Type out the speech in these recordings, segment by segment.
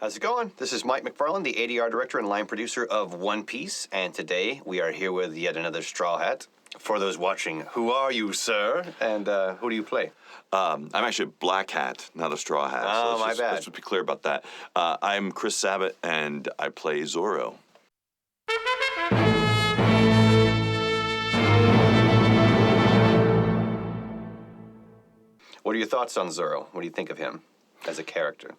How's it going? This is Mike McFarland, the ADR director and line producer of One Piece, and today we are here with yet another Straw Hat. For those watching, who are you, sir? And who do you play? I'm actually a black hat, not a straw hat. Oh, my bad. Let's just be clear about that. I'm Chris Sabat, and I play Zoro. What are your thoughts on Zoro? What do you think of him as a character?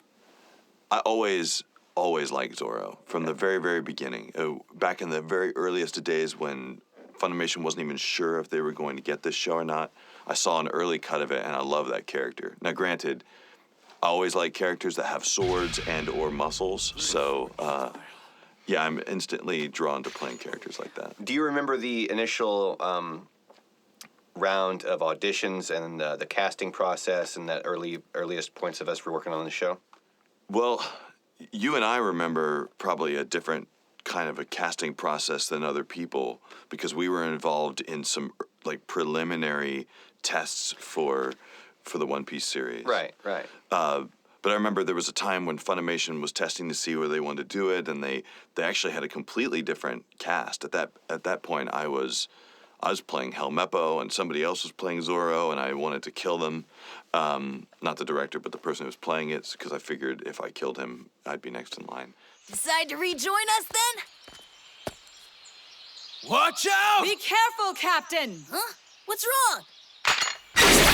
I always liked Zoro from the very, very beginning. Back in the very earliest days when Funimation wasn't even sure if they were going to get this show or not, I saw an early cut of it, and I love that character. Now, granted, I always like characters that have swords and or muscles, so yeah, I'm instantly drawn to playing characters like that. Do you remember the initial round of auditions and the casting process and that earliest points of us for working on the show? Well, you and I remember probably a different kind of a casting process than other people because we were involved in some like preliminary tests for the One Piece series. Right. But I remember there was a time when Funimation was testing to see where they wanted to do it, and they actually had a completely different cast. At that point, I was playing Helmeppo, and somebody else was playing Zoro, and I wanted to kill them. Not the director, but the person who was playing it, because I figured if I killed him, I'd be next in line. Decide to rejoin us then? Watch out! Be careful, Captain! Huh? What's wrong? His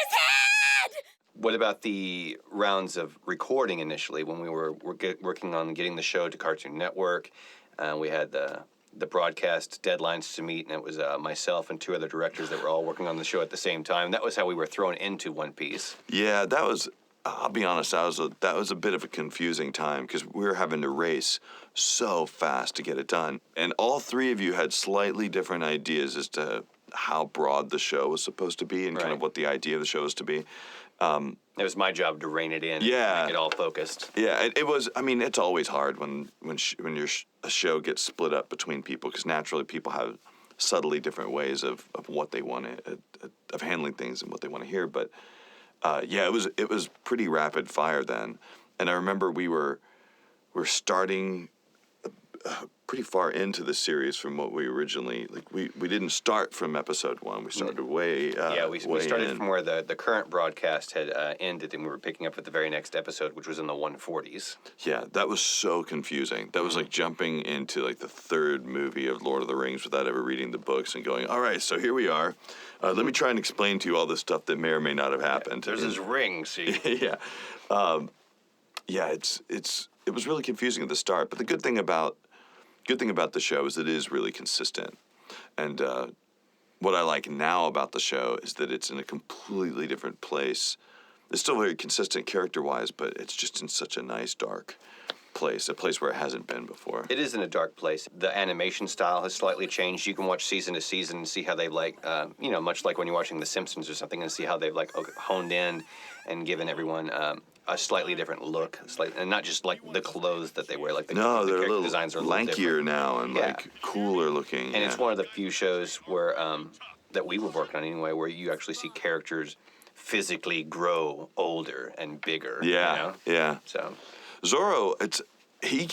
head! What about the rounds of recording initially when we were working on getting the show to Cartoon Network? We had the broadcast deadlines to meet, and it was myself and two other directors that were all working on the show at the same time. That was how we were thrown into One Piece. Yeah, that was. I'll be honest. That was a bit of a confusing time because we were having to race so fast to get it done, and all three of you had slightly different ideas as to how broad the show was supposed to be and kind of what the idea of the show was to be. It was my job to rein it in, Yeah. and make it all focused. Yeah, it was. I mean, it's always hard when a show gets split up between people because naturally people have subtly different ways of what they want to of handling things and what they want to hear. But yeah, it was pretty rapid fire then, and I remember we're starting pretty far into the series from what we originally we didn't start from episode 1. We started way We started from where the current broadcast had ended, and we were picking up at the very next episode, which was in the 140s. Yeah, that was so confusing. That was like jumping into like the third movie of Lord of the Rings without ever reading the books and going, all right, so here we are. Let me try and explain to you all this stuff that may or may not have happened. There's this ring, see? Yeah. Yeah, it was really confusing at the start, but the good thing about the show is it is really consistent. And what I like now about the show is that it's in a completely different place. It's still very consistent character-wise, but it's just in such a nice, dark place, a place where it hasn't been before. It is in a dark place. The animation style has slightly changed. You can watch season to season and see how they've much like when you're watching The Simpsons or something, and see how they've honed in and given everyone a slightly different look, and not just like the clothes that they wear. Like the they're a character little designs are a lankier little different now and like cooler looking. And it's one of the few shows where that we were working on anyway, where you actually see characters physically grow older and bigger. Yeah, yeah. So Zoro, he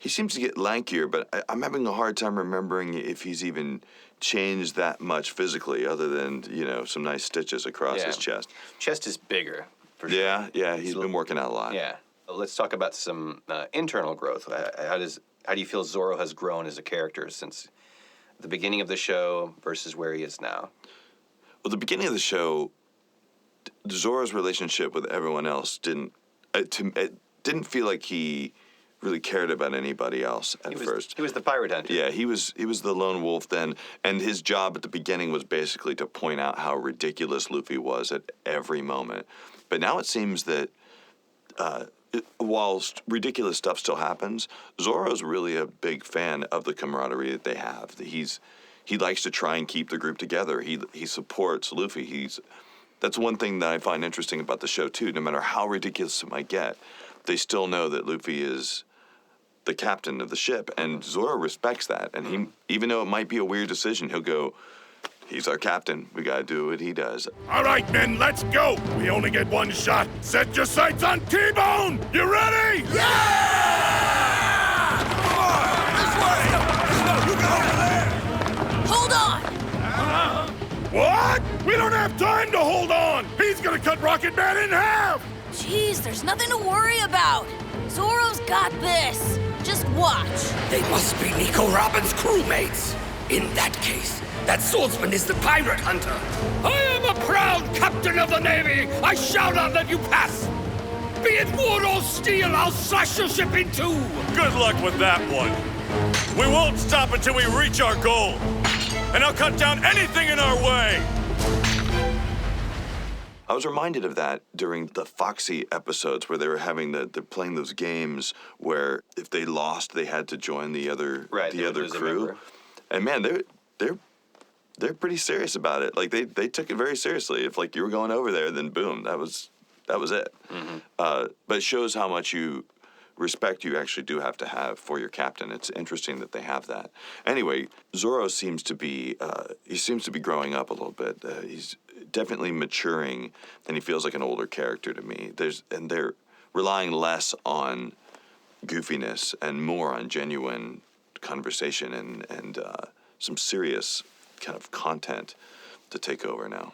seems to get lankier, but I'm having a hard time remembering if he's even changed that much physically, other than some nice stitches across his chest. Chest is bigger. For sure. Yeah, he's been working out a lot. Yeah. Let's talk about some internal growth. How do you feel Zoro has grown as a character since the beginning of the show versus where he is now? Well, the beginning of the show, Zoro's relationship with everyone else didn't feel like he really cared about anybody else at first. He was the pirate hunter. Yeah, he was the lone wolf then, and his job at the beginning was basically to point out how ridiculous Luffy was at every moment. But now it seems that whilst ridiculous stuff still happens, Zoro's really a big fan of the camaraderie that they have. He likes to try and keep the group together. He supports Luffy. That's one thing that I find interesting about the show too. No matter how ridiculous it might get, they still know that Luffy is the captain of the ship, and Zoro respects that. And he, even though it might be a weird decision, he'll go, he's our captain. We gotta do what he does. All right, men, let's go. We only get one shot. Set your sights on T-Bone. You ready? Hold on! What? We don't have time to hold on. He's gonna cut Rocket Man in half. Jeez, there's nothing to worry about. Zoro's got this. Just watch. They must be Nico Robin's crewmates. In that case, that swordsman is the pirate hunter. I am a proud captain of the Navy. I shall not let you pass. Be it wood or steel, I'll slash your ship in two. Good luck with that one. We won't stop until we reach our goal. And I'll cut down anything in our way. I was reminded of that during the Foxy episodes where they were having they're playing those games where if they lost, they had to join the other They would lose a crew. member. And man, they're pretty serious about it. Like they took it very seriously. If like you were going over there, then boom, that was it. But it shows how much respect you actually do have to have for your captain. It's interesting that they have that. Anyway, Zoro seems to be growing up a little bit. He's definitely maturing, and he feels like an older character to me. They're relying less on goofiness and more on genuine conversation and some serious kind of content to take over now.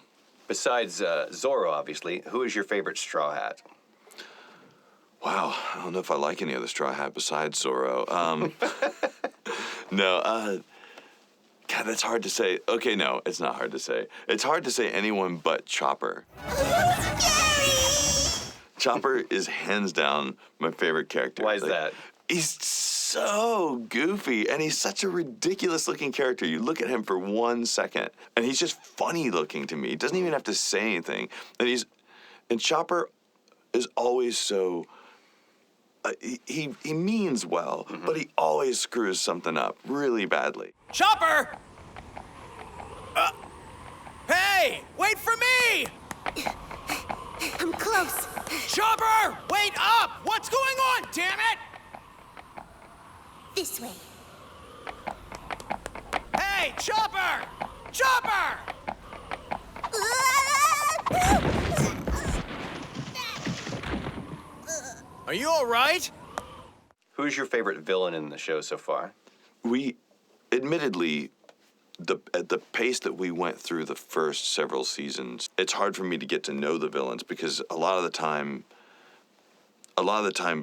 Besides Zoro, obviously, who is your favorite Straw Hat? Wow, I don't know if I like any other Straw Hat besides Zoro. No, God, that's hard to say. Okay, no, it's not hard to say. It's hard to say anyone but Chopper. Chopper is hands down my favorite character. Why is that? He's so goofy, and he's such a ridiculous-looking character. You look at him for 1 second, and he's just funny looking to me. He doesn't even have to say anything. And Chopper is always so. He means well, but he always screws something up really badly. Chopper! Hey! Wait for me! I'm close. Chopper! Wait up! What's going on, damn it? This way. Hey, Chopper! Chopper! Are you all right? Who's your favorite villain in the show so far? We, admittedly, at the pace that we went through the first several seasons, it's hard for me to get to know the villains because a lot of the time,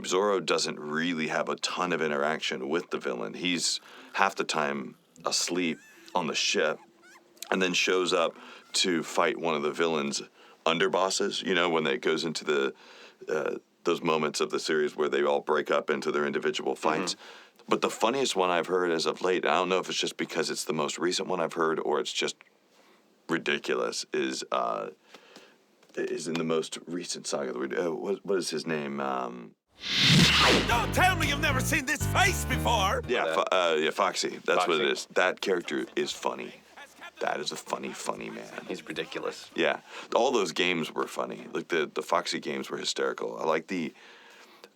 Zoro doesn't really have a ton of interaction with the villain. He's half the time asleep on the ship and then shows up to fight one of the villain's underbosses, you know, when it goes into those moments of the series where they all break up into their individual fights. But the funniest one I've heard as of late, I don't know if it's just because it's the most recent one I've heard or it's just ridiculous, is in the most recent saga. What is his name? Don't tell me you've never seen this face before! Yeah, Foxy. That's what it Foxy. is. That character is funny. That is a funny man. He's ridiculous. Yeah, all those games were funny. Like the Foxy games were hysterical. I like the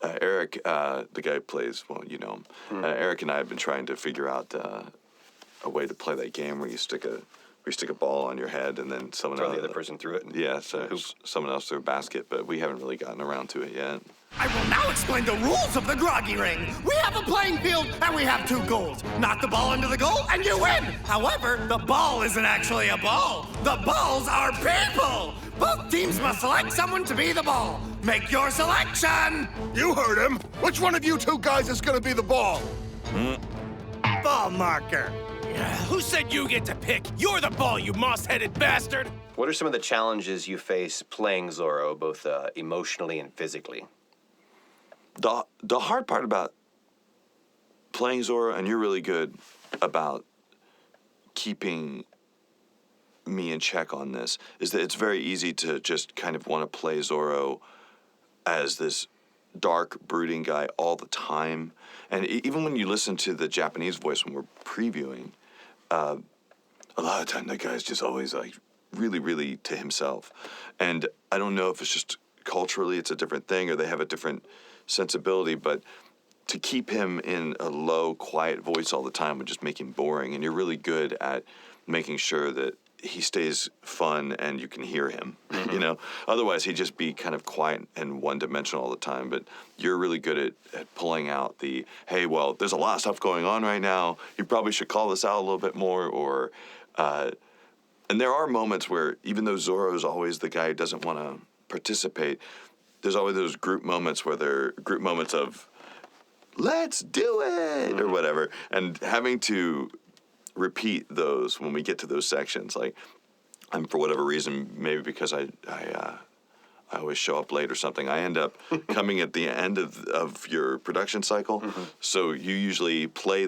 Eric, the guy who plays. Well, you know him. Eric and I have been trying to figure out a way to play that game where you stick a ball on your head and then someone Throw else. the other person through it. Yeah, so someone else threw a basket, but we haven't really gotten around to it yet. I will now explain the rules of the Groggy Ring. We have a playing field, and we have 2 goals. Knock the ball into the goal, and you win. However, the ball isn't actually a ball. The balls are people. Both teams must select someone to be the ball. Make your selection. You heard him. Which one of you 2 guys is gonna be the ball? Ball marker. Who said you get to pick? You're the ball, you moss-headed bastard! What are some of the challenges you face playing Zoro, both emotionally and physically? The hard part about playing Zoro, and you're really good about keeping me in check on this, is that it's very easy to just kind of want to play Zoro as this dark, brooding guy all the time. And even when you listen to the Japanese voice when we're previewing, a lot of time that guy's just always like really, really to himself. And I don't know if it's just culturally it's a different thing or they have a different sensibility, but to keep him in a low, quiet voice all the time would just make him boring. And you're really good at making sure that he stays fun and you can hear him. You know, otherwise he'd just be kind of quiet and one-dimensional all the time. But you're really good at pulling out the, hey, well, there's a lot of stuff going on right now. You probably should call this out a little bit more, or. And there are moments where, even though Zorro is always the guy who doesn't want to participate, there's always those group moments where they're group moments of, let's do it, or whatever. And having to repeat those when we get to those sections, like, I'm, for whatever reason, maybe because I always show up late or something, I end up coming at the end of your production cycle. So you usually play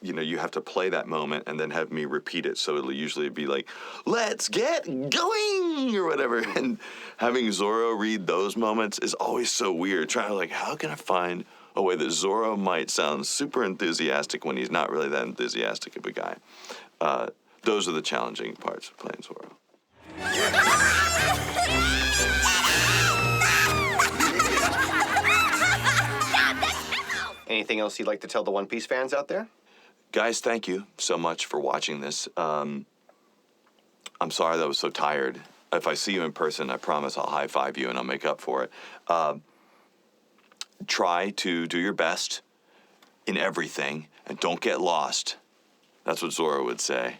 you have to play that moment and then have me repeat it. So it'll usually be like, let's get going, or whatever. And having Zorro read those moments is always so weird. Trying to, like, how can I find a way that Zorro might sound super enthusiastic when he's not really that enthusiastic of a guy? Those are the challenging parts of playing Zorro. Anything else you'd like to tell the One Piece fans out there? Guys, thank you so much for watching this. I'm sorry that I was so tired. If I see you in person, I promise I'll high-five you and I'll make up for it. Try to do your best in everything and don't get lost. That's what Zorro would say.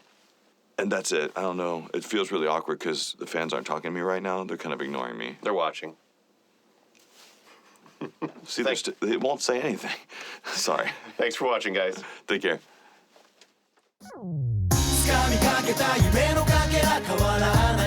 And that's it. I don't know. It feels really awkward because the fans aren't talking to me right now. They're kind of ignoring me. They're watching. See, they won't say anything. Sorry. Thanks for watching, guys. Take care. 掴みかけた夢のかけら変わらない